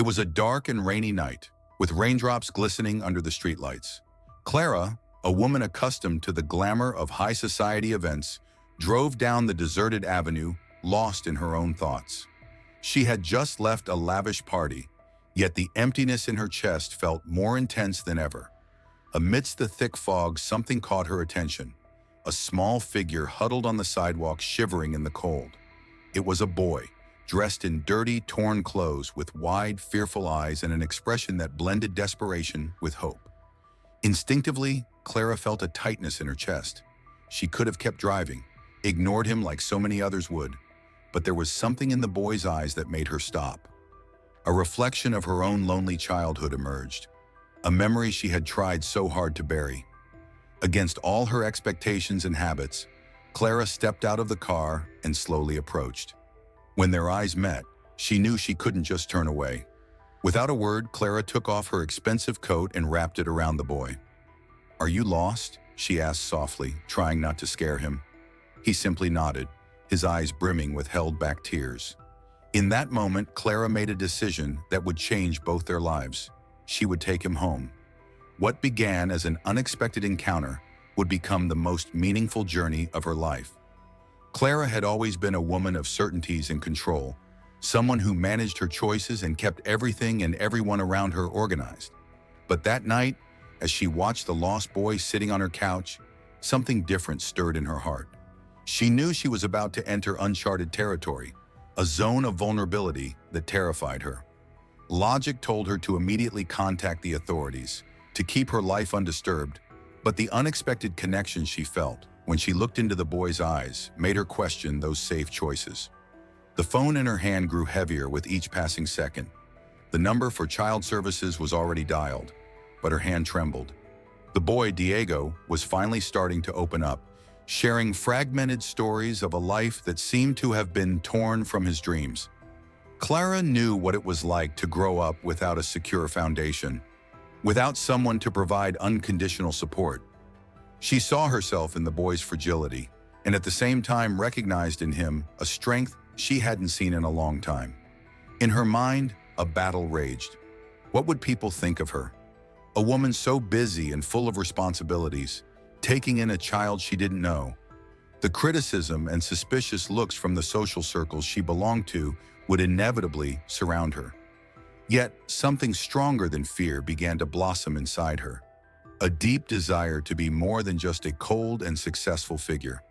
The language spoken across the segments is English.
It was a dark and rainy night, with raindrops glistening under the streetlights. Clara, a woman accustomed to the glamour of high society events, drove down the deserted avenue, lost in her own thoughts. She had just left a lavish party, yet the emptiness in her chest felt more intense than ever. Amidst the thick fog, something caught her attention. A small figure huddled on the sidewalk, shivering in the cold. It was a boy, dressed in dirty, torn clothes with wide, fearful eyes and an expression that blended desperation with hope. Instinctively, Clara felt a tightness in her chest. She could have kept driving, ignored him like so many others would, but there was something in the boy's eyes that made her stop. A reflection of her own lonely childhood emerged, a memory she had tried so hard to bury. Against all her expectations and habits, Clara stepped out of the car and slowly approached. When their eyes met, she knew she couldn't just turn away. Without a word, Clara took off her expensive coat and wrapped it around the boy. "Are you lost?" she asked softly, trying not to scare him. He simply nodded, his eyes brimming with held-back tears. In that moment, Clara made a decision that would change both their lives. She would take him home. What began as an unexpected encounter would become the most meaningful journey of her life. Clara had always been a woman of certainties and control, someone who managed her choices and kept everything and everyone around her organized. But that night, as she watched the lost boy sitting on her couch, something different stirred in her heart. She knew she was about to enter uncharted territory, a zone of vulnerability that terrified her. Logic told her to immediately contact the authorities, to keep her life undisturbed, but the unexpected connection she felt when she looked into the boy's eyes made her question those safe choices. The phone in her hand grew heavier with each passing second. The number for child services was already dialed, but her hand trembled. The boy, Diego, was finally starting to open up, sharing fragmented stories of a life that seemed to have been torn from his dreams. Clara knew what it was like to grow up without a secure foundation, without someone to provide unconditional support. She saw herself in the boy's fragility, and at the same time recognized in him a strength she hadn't seen in a long time. In her mind, a battle raged. What would people think of her? A woman so busy and full of responsibilities, taking in a child she didn't know. The criticism and suspicious looks from the social circles she belonged to would inevitably surround her. Yet, something stronger than fear began to blossom inside her. A deep desire to be more than just a cold and successful figure.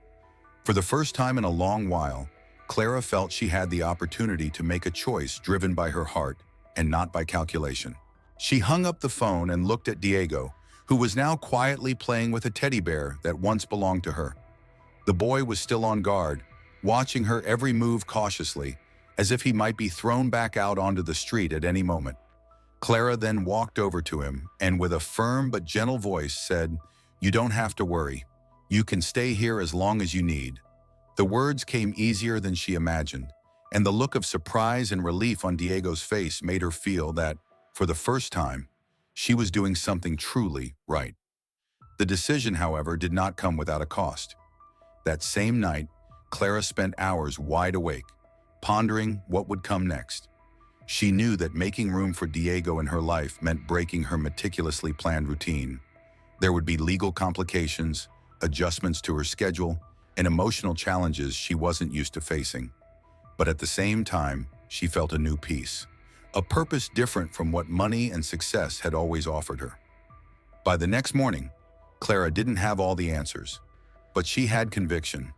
For the first time in a long while, Clara felt she had the opportunity to make a choice driven by her heart and not by calculation. She hung up the phone and looked at Diego, who was now quietly playing with a teddy bear that once belonged to her. The boy was still on guard, watching her every move cautiously, as if he might be thrown back out onto the street at any moment. Clara then walked over to him and with a firm but gentle voice said, "You don't have to worry. You can stay here as long as you need." The words came easier than she imagined, and the look of surprise and relief on Diego's face made her feel that, for the first time, she was doing something truly right. The decision, however, did not come without a cost. That same night, Clara spent hours wide awake, pondering what would come next. She knew that making room for Diego in her life meant breaking her meticulously planned routine. There would be legal complications, adjustments to her schedule, and emotional challenges she wasn't used to facing. But at the same time, she felt a new peace, a purpose different from what money and success had always offered her. By the next morning, Clara didn't have all the answers, but she had conviction.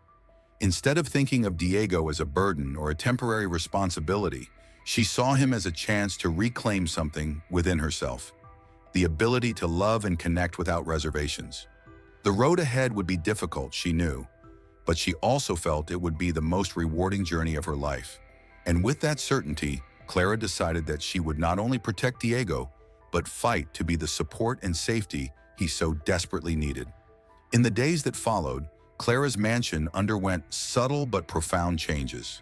Instead of thinking of Diego as a burden or a temporary responsibility, she saw him as a chance to reclaim something within herself, the ability to love and connect without reservations. The road ahead would be difficult, she knew, but she also felt it would be the most rewarding journey of her life. And with that certainty, Clara decided that she would not only protect Diego, but fight to be the support and safety he so desperately needed. In the days that followed, Clara's mansion underwent subtle but profound changes.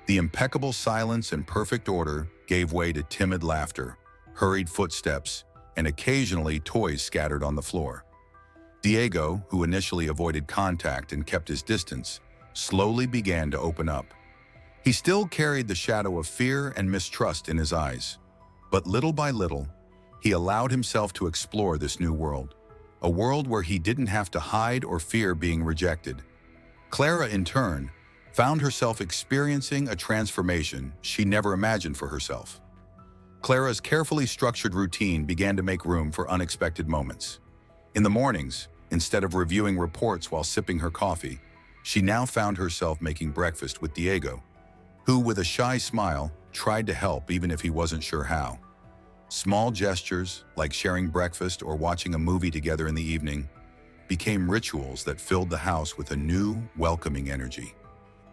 The impeccable silence and perfect order gave way to timid laughter, hurried footsteps, and occasionally toys scattered on the floor. Diego, who initially avoided contact and kept his distance, slowly began to open up. He still carried the shadow of fear and mistrust in his eyes, But little by little, he allowed himself to explore this new world, a world where he didn't have to hide or fear being rejected. Clara, in turn, found herself experiencing a transformation she never imagined for herself. Clara's carefully structured routine began to make room for unexpected moments. In the mornings, instead of reviewing reports while sipping her coffee, she now found herself making breakfast with Diego, who, with a shy smile, tried to help even if he wasn't sure how. Small gestures, like sharing breakfast or watching a movie together in the evening, became rituals that filled the house with a new, welcoming energy.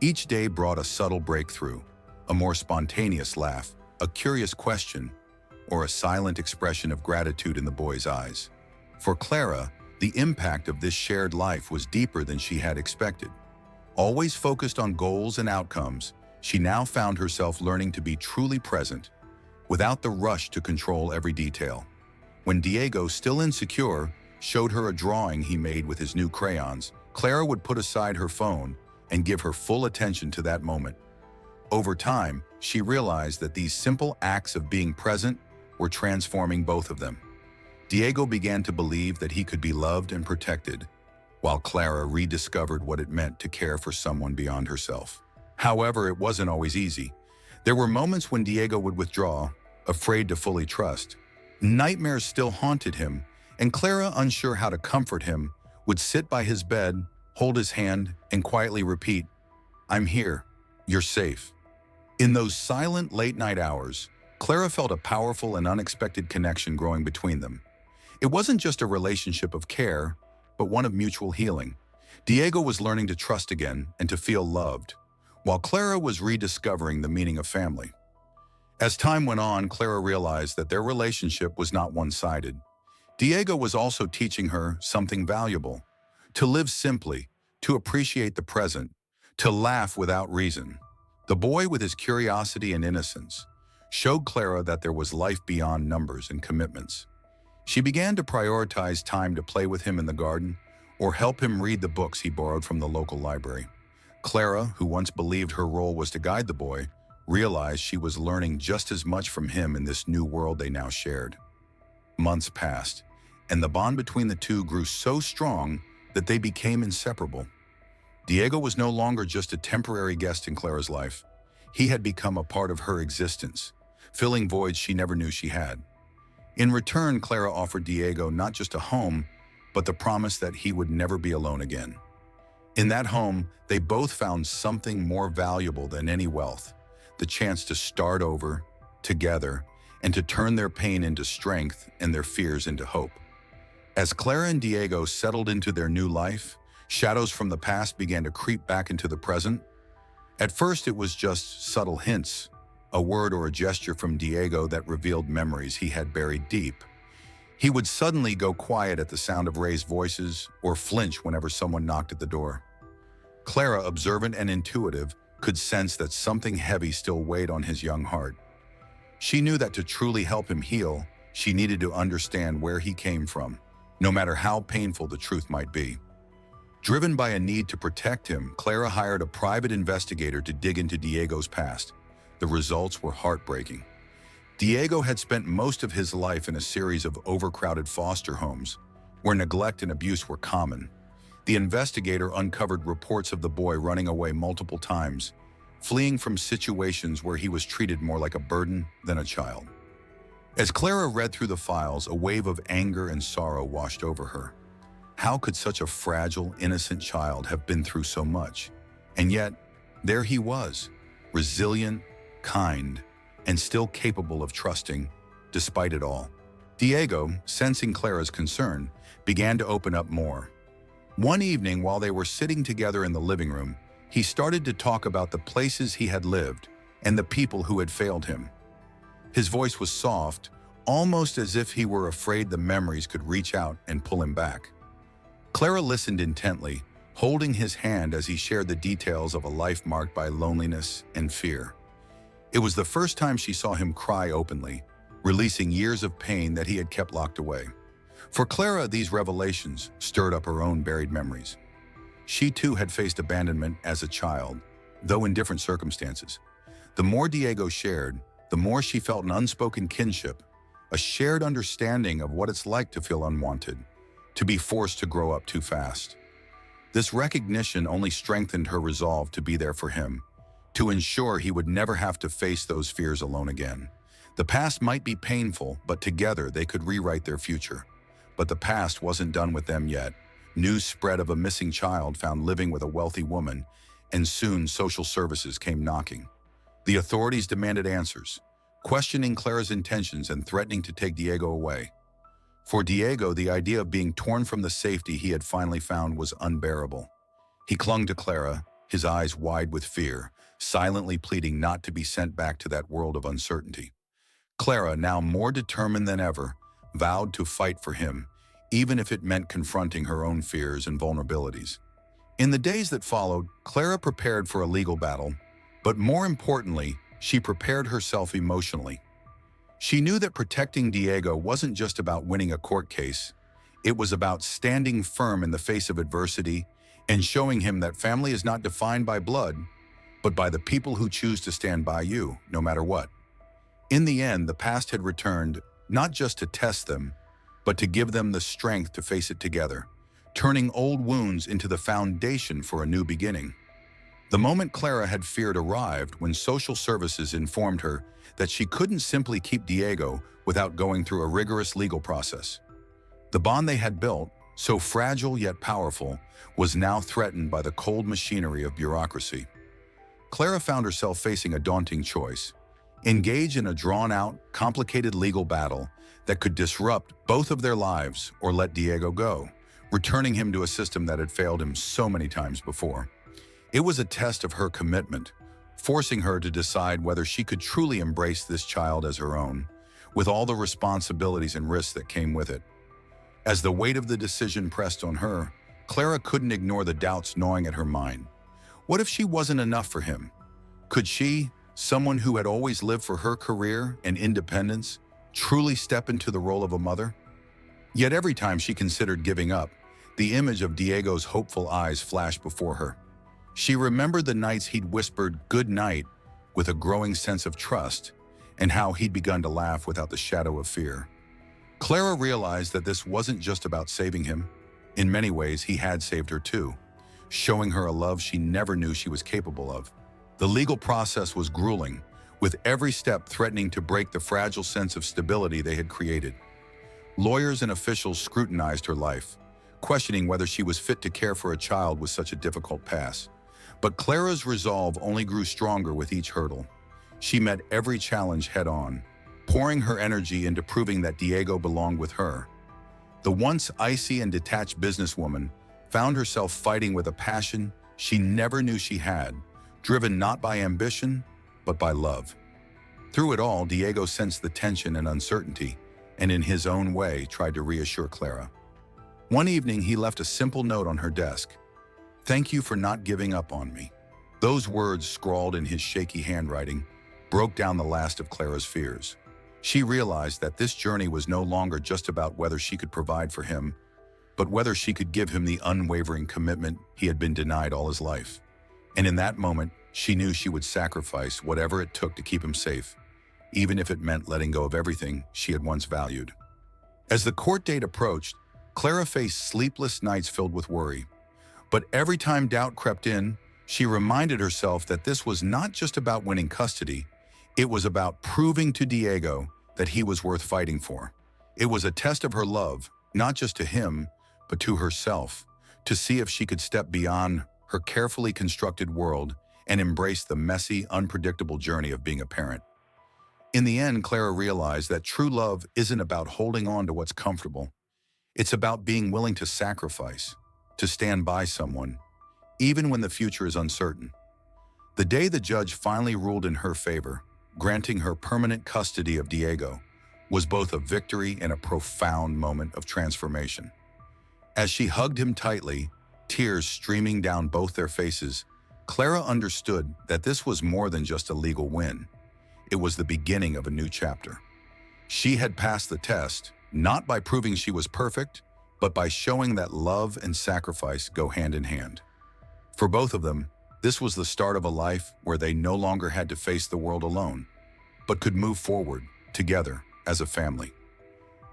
Each day brought a subtle breakthrough, a more spontaneous laugh, a curious question, or a silent expression of gratitude in the boy's eyes. For Clara, the impact of this shared life was deeper than she had expected. Always focused on goals and outcomes, she now found herself learning to be truly present, without the rush to control every detail. When Diego, still insecure, showed her a drawing he made with his new crayons, Clara would put aside her phone and give her full attention to that moment. Over time, she realized that these simple acts of being present were transforming both of them. Diego began to believe that he could be loved and protected, while Clara rediscovered what it meant to care for someone beyond herself. However, it wasn't always easy. There were moments when Diego would withdraw, afraid to fully trust. Nightmares still haunted him, and Clara, unsure how to comfort him, would sit by his bed, hold his hand, and quietly repeat, "I'm here. You're safe." In those silent late-night hours, Clara felt a powerful and unexpected connection growing between them. It wasn't just a relationship of care, but one of mutual healing. Diego was learning to trust again and to feel loved, while Clara was rediscovering the meaning of family. As time went on, Clara realized that their relationship was not one-sided. Diego was also teaching her something valuable: to live simply, to appreciate the present, to laugh without reason. The boy, with his curiosity and innocence, showed Clara that there was life beyond numbers and commitments. She began to prioritize time to play with him in the garden or help him read the books he borrowed from the local library. Clara, who once believed her role was to guide the boy, realized she was learning just as much from him in this new world they now shared. Months passed, and the bond between the two grew so strong that they became inseparable. Diego was no longer just a temporary guest in Clara's life. He had become a part of her existence, filling voids she never knew she had. In return, Clara offered Diego not just a home, but the promise that he would never be alone again. In that home, they both found something more valuable than any wealth: the chance to start over, together, and to turn their pain into strength and their fears into hope. As Clara and Diego settled into their new life, shadows from the past began to creep back into the present. At first, it was just subtle hints, a word or a gesture from Diego that revealed memories he had buried deep. He would suddenly go quiet at the sound of raised voices or flinch whenever someone knocked at the door. Clara, observant and intuitive, could sense that something heavy still weighed on his young heart. She knew that to truly help him heal, she needed to understand where he came from, no matter how painful the truth might be. Driven by a need to protect him, Clara hired a private investigator to dig into Diego's past. The results were heartbreaking. Diego had spent most of his life in a series of overcrowded foster homes, where neglect and abuse were common. The investigator uncovered reports of the boy running away multiple times, fleeing from situations where he was treated more like a burden than a child. As Clara read through the files, a wave of anger and sorrow washed over her. How could such a fragile, innocent child have been through so much? And yet, there he was, resilient, kind, and still capable of trusting, despite it all. Diego, sensing Clara's concern, began to open up more. One evening, while they were sitting together in the living room, he started to talk about the places he had lived and the people who had failed him. His voice was soft, almost as if he were afraid the memories could reach out and pull him back. Clara listened intently, holding his hand as he shared the details of a life marked by loneliness and fear. It was the first time she saw him cry openly, releasing years of pain that he had kept locked away. For Clara, these revelations stirred up her own buried memories. She too had faced abandonment as a child, though in different circumstances. The more Diego shared, the more she felt an unspoken kinship, a shared understanding of what it's like to feel unwanted, to be forced to grow up too fast. This recognition only strengthened her resolve to be there for him, to ensure he would never have to face those fears alone again. The past might be painful, but together they could rewrite their future. But the past wasn't done with them yet. News spread of a missing child found living with a wealthy woman, and soon social services came knocking. The authorities demanded answers, questioning Clara's intentions and threatening to take Diego away. For Diego, the idea of being torn from the safety he had finally found was unbearable. He clung to Clara, his eyes wide with fear, silently pleading not to be sent back to that world of uncertainty. Clara, now more determined than ever, vowed to fight for him, even if it meant confronting her own fears and vulnerabilities. In the days that followed, Clara prepared for a legal battle, but more importantly, she prepared herself emotionally. She knew that protecting Diego wasn't just about winning a court case. It was about standing firm in the face of adversity and showing him that family is not defined by blood, but by the people who choose to stand by you, no matter what. In the end, the past had returned, not just to test them, but to give them the strength to face it together, turning old wounds into the foundation for a new beginning. The moment Clara had feared arrived when social services informed her that she couldn't simply keep Diego without going through a rigorous legal process. The bond they had built, so fragile yet powerful, was now threatened by the cold machinery of bureaucracy. Clara found herself facing a daunting choice: engage in a drawn-out, complicated legal battle that could disrupt both of their lives, or let Diego go, returning him to a system that had failed him so many times before. It was a test of her commitment, forcing her to decide whether she could truly embrace this child as her own, with all the responsibilities and risks that came with it. As the weight of the decision pressed on her, Clara couldn't ignore the doubts gnawing at her mind. What if she wasn't enough for him? Could she, someone who had always lived for her career and independence, truly step into the role of a mother? Yet every time she considered giving up, the image of Diego's hopeful eyes flashed before her. She remembered the nights he'd whispered "good night" with a growing sense of trust, and how he'd begun to laugh without the shadow of fear. Clara realized that this wasn't just about saving him. In many ways, he had saved her too, showing her a love she never knew she was capable of. The legal process was grueling, with every step threatening to break the fragile sense of stability they had created. Lawyers and officials scrutinized her life, questioning whether she was fit to care for a child with such a difficult past. But Clara's resolve only grew stronger with each hurdle. She met every challenge head-on, pouring her energy into proving that Diego belonged with her. The once icy and detached businesswoman found herself fighting with a passion she never knew she had, driven not by ambition, but by love. Through it all, Diego sensed the tension and uncertainty, and in his own way tried to reassure Clara. One evening, he left a simple note on her desk: "Thank you for not giving up on me." Those words, scrawled in his shaky handwriting, broke down the last of Clara's fears. She realized that this journey was no longer just about whether she could provide for him, but whether she could give him the unwavering commitment he had been denied all his life. And in that moment, she knew she would sacrifice whatever it took to keep him safe, even if it meant letting go of everything she had once valued. As the court date approached, Clara faced sleepless nights filled with worry. But every time doubt crept in, she reminded herself that this was not just about winning custody. It was about proving to Diego that he was worth fighting for. It was a test of her love, not just to him, but to herself, to see if she could step beyond her carefully constructed world and embrace the messy, unpredictable journey of being a parent. In the end, Clara realized that true love isn't about holding on to what's comfortable. It's about being willing to sacrifice, to stand by someone, even when the future is uncertain. The day the judge finally ruled in her favor, granting her permanent custody of Diego, was both a victory and a profound moment of transformation. As she hugged him tightly, tears streaming down both their faces, Clara understood that this was more than just a legal win. It was the beginning of a new chapter. She had passed the test, not by proving she was perfect, but by showing that love and sacrifice go hand in hand. For both of them, this was the start of a life where they no longer had to face the world alone, but could move forward, together, as a family.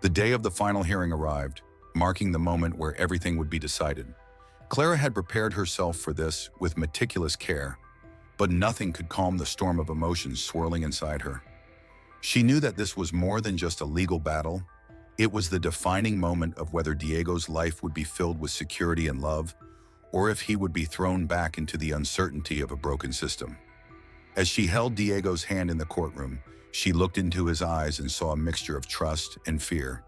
The day of the final hearing arrived, marking the moment where everything would be decided. Clara had prepared herself for this with meticulous care, but nothing could calm the storm of emotions swirling inside her. She knew that this was more than just a legal battle. It was the defining moment of whether Diego's life would be filled with security and love, or if he would be thrown back into the uncertainty of a broken system. As she held Diego's hand in the courtroom, she looked into his eyes and saw a mixture of trust and fear.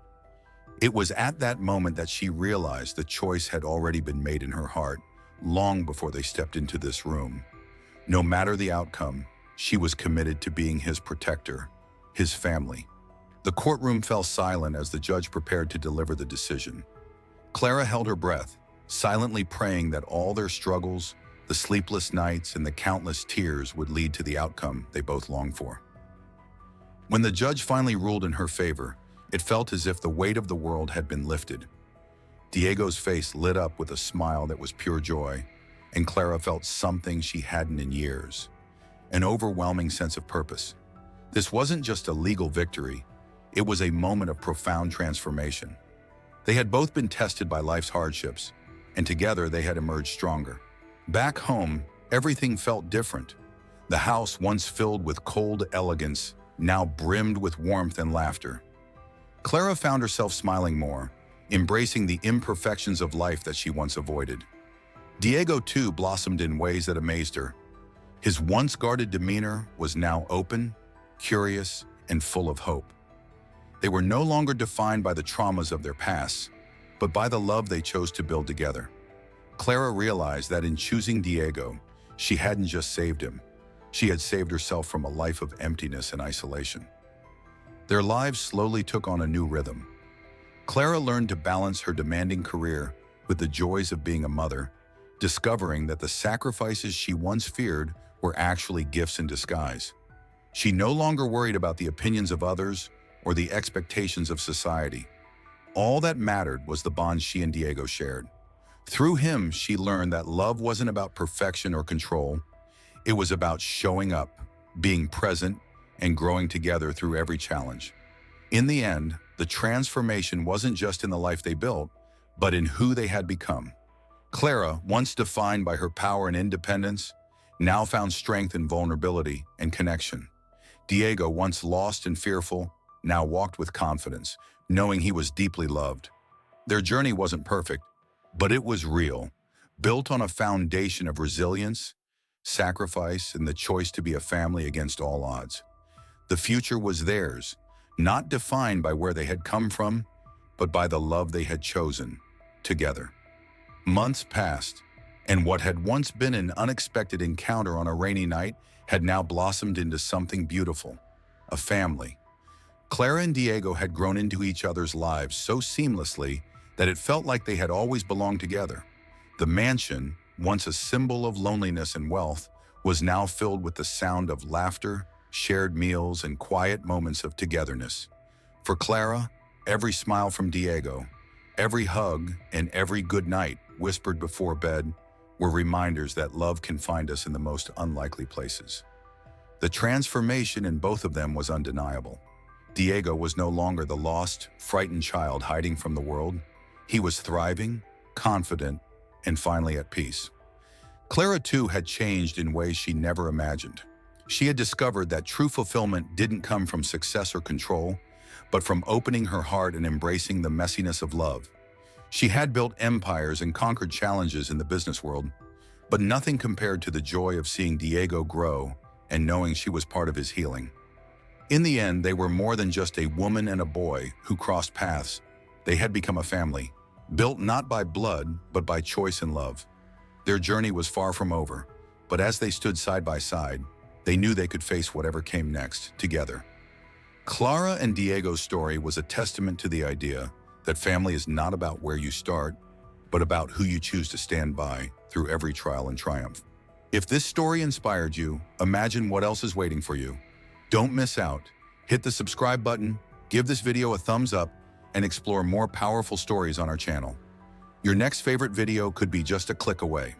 It was at that moment that she realized the choice had already been made in her heart, long before they stepped into this room. No matter the outcome, she was committed to being his protector, his family. The courtroom fell silent as the judge prepared to deliver the decision. Clara held her breath, silently praying that all their struggles, the sleepless nights, and the countless tears would lead to the outcome they both longed for. When the judge finally ruled in her favor, it felt as if the weight of the world had been lifted. Diego's face lit up with a smile that was pure joy, and Clara felt something she hadn't in years, an overwhelming sense of purpose. This wasn't just a legal victory, it was a moment of profound transformation. They had both been tested by life's hardships, and together they had emerged stronger. Back home, everything felt different. The house, once filled with cold elegance, now brimmed with warmth and laughter. Clara found herself smiling more, embracing the imperfections of life that she once avoided. Diego, too, blossomed in ways that amazed her. His once guarded demeanor was now open, curious, and full of hope. They were no longer defined by the traumas of their past, but by the love they chose to build together. Clara realized that in choosing Diego, she hadn't just saved him. She had saved herself from a life of emptiness and isolation. Their lives slowly took on a new rhythm. Clara learned to balance her demanding career with the joys of being a mother, discovering that the sacrifices she once feared were actually gifts in disguise. She no longer worried about the opinions of others or the expectations of society. All that mattered was the bond she and Diego shared. Through him, she learned that love wasn't about perfection or control. It was about showing up, being present, and growing together through every challenge. In the end, the transformation wasn't just in the life they built, but in who they had become. Clara, once defined by her power and independence, now found strength in vulnerability and connection. Diego, once lost and fearful, now walked with confidence, knowing he was deeply loved. Their journey wasn't perfect, but it was real, built on a foundation of resilience, sacrifice, and the choice to be a family against all odds. The future was theirs, not defined by where they had come from, but by the love they had chosen, together. Months passed, and what had once been an unexpected encounter on a rainy night had now blossomed into something beautiful, a family. Clara and Diego had grown into each other's lives so seamlessly that it felt like they had always belonged together. The mansion, once a symbol of loneliness and wealth, was now filled with the sound of laughter, shared meals, and quiet moments of togetherness. For Clara, every smile from Diego, every hug, and every good night whispered before bed were reminders that love can find us in the most unlikely places. The transformation in both of them was undeniable. Diego was no longer the lost, frightened child hiding from the world. He was thriving, confident, and finally at peace. Clara, too, had changed in ways she never imagined. She had discovered that true fulfillment didn't come from success or control, but from opening her heart and embracing the messiness of love. She had built empires and conquered challenges in the business world, but nothing compared to the joy of seeing Diego grow and knowing she was part of his healing. In the end, they were more than just a woman and a boy who crossed paths. They had become a family, built not by blood, but by choice and love. Their journey was far from over, but as they stood side by side, they knew they could face whatever came next, together. Clara and Diego's story was a testament to the idea that family is not about where you start, but about who you choose to stand by through every trial and triumph. If this story inspired you, imagine what else is waiting for you. Don't miss out. Hit the subscribe button, give this video a thumbs up, and explore more powerful stories on our channel. Your next favorite video could be just a click away.